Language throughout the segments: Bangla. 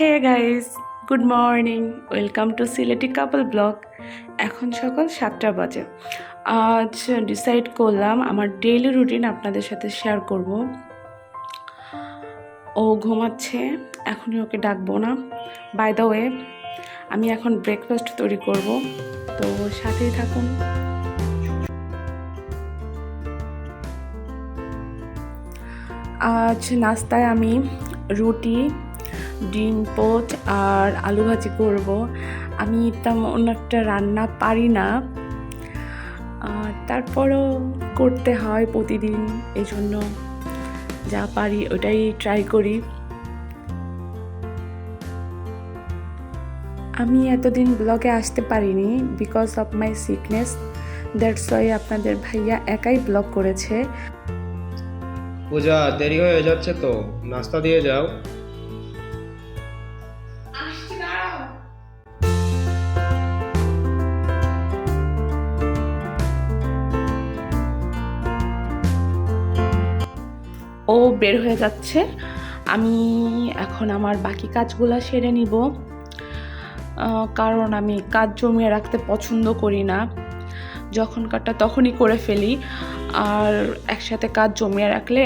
Hey guys, good morning. Welcome to Sylheti couple blog. এখন সকাল 7টা বাজে। আজ ডিসাইড করলাম আমার ডেইলি রুটিন আপনাদের সাথে শেয়ার করব। ও ঘুমাচ্ছে, এখনই ওকে ডাকবো না। বাই দ্য ওয়ে, আমি এখন ব্রেকফাস্ট তৈরি করব, তো সাথেই থাকুন। আজ নাস্তায় আমি রুটি, ডিম পোচ আর আলু ভাজি করব। আমি তেমন একটা রান্না পারি না, তারপরও করতে হয় প্রতিদিন, এই জন্য যা পারি ওটাই ট্রাই করি। আমি এতদিন ব্লগে আসতে পারিনি because of my sickness, that's why আপনাদের ভাইয়া একাই ব্লগ করেছে। পূজা, দেরি হয়ে যাচ্ছে তো, নাস্তা দিয়ে যাও। ও বের হয়ে যাচ্ছে, আমি এখন আমার বাকি কাজগুলো সেরে নিব, কারণ আমি কাজ জমিয়ে রাখতে পছন্দ করি না। যখন কাটটা তখনই করে ফেলি, আর একসাথে কাজ জমিয়ে রাখলে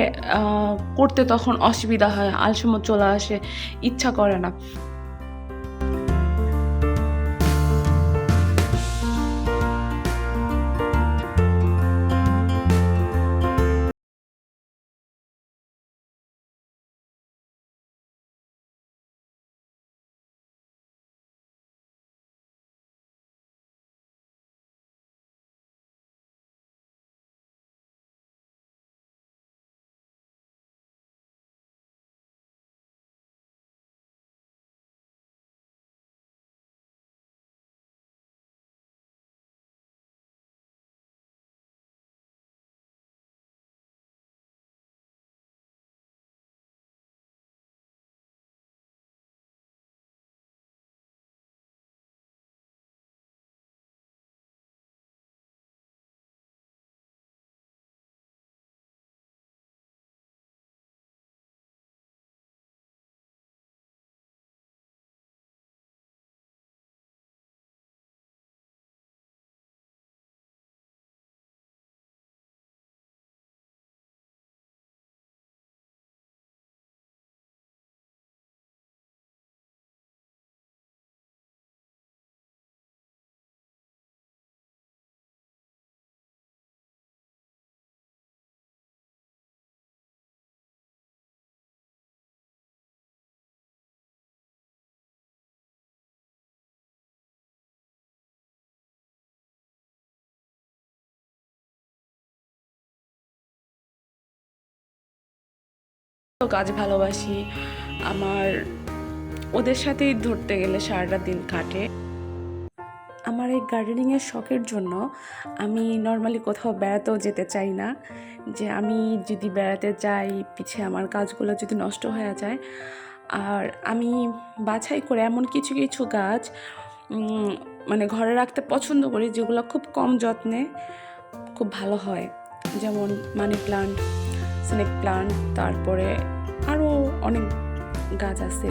করতে তখন অসুবিধা হয়, আলসেমি চলে আসে, ইচ্ছা করে না। তো কাজ ভালোবাসি, আমার ওদের সাথেই ধরতে গেলে সারাটা দিন কাটে। আমার এই গার্ডেনিংয়ের শখের জন্য আমি নর্মালি কোথাও বেড়াতেও যেতে চাই না, যে আমি যদি বেড়াতে যাই পিছে আমার কাজগুলো যদি নষ্ট হয়ে যায়। আর আমি বাছাই করে এমন কিছু কিছু গাছ মানে ঘরে রাখতে পছন্দ করি, যেগুলো খুব কম যত্নে খুব ভালো হয়, যেমন মানি প্লান্ট, স্নেক প্লান্ট, তারপরে আরও অনেক গাছ আছে।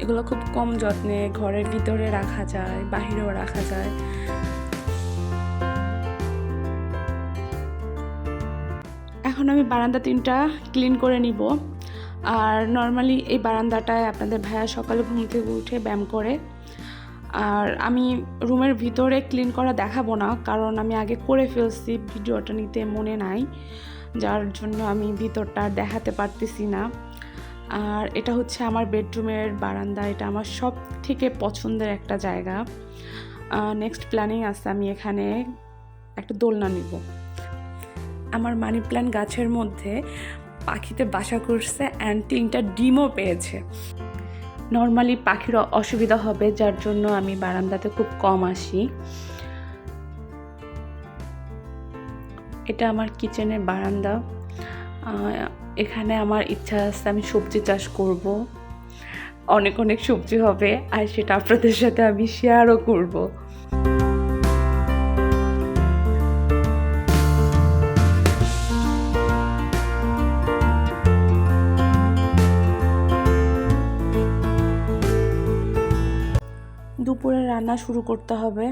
এগুলো খুব কম যত্নে ঘরের ভিতরে রাখা যায়, বাহিরেও রাখা যায়। এখন আমি বারান্দা 3টা ক্লিন করে নিব। আর নর্মালি এই বারান্দাটায় আপনাদের ভাইয়া সকালে ঘুম থেকে উঠে ব্যায়াম করে। আর আমি রুমের ভিতরে ক্লিন করা দেখাবো না, কারণ আমি আগে করে ফেলছি, ভিডিওটা নিতে মনে নাই, যার জন্য আমি ভিতরটা দেখাতে পারতেছি না। আর এটা হচ্ছে আমার বেডরুমের বারান্দা, এটা আমার সব থেকে পছন্দের একটা জায়গা। নেক্সট প্ল্যানিং আছে, আমি এখানে একটা দোলনা নিব। আমার মানি প্ল্যান্ট গাছের মধ্যে পাখিতে বাসা করছে অ্যান্ড 3টা ডিমও পেয়েছে। নর্মালি পাখির অসুবিধা হবে, যার জন্য আমি বারান্দাতে খুব কম আসি। এটা আমার কিচেনের বারান্দা। এখানে আমার ইচ্ছা আছে আমি সবজি চাষ করব, অনেক অনেক সবজি হবে, আর সেটা আপনাদের সাথে আমি শেয়ারও করব। রান্না শুরু করতে হবে।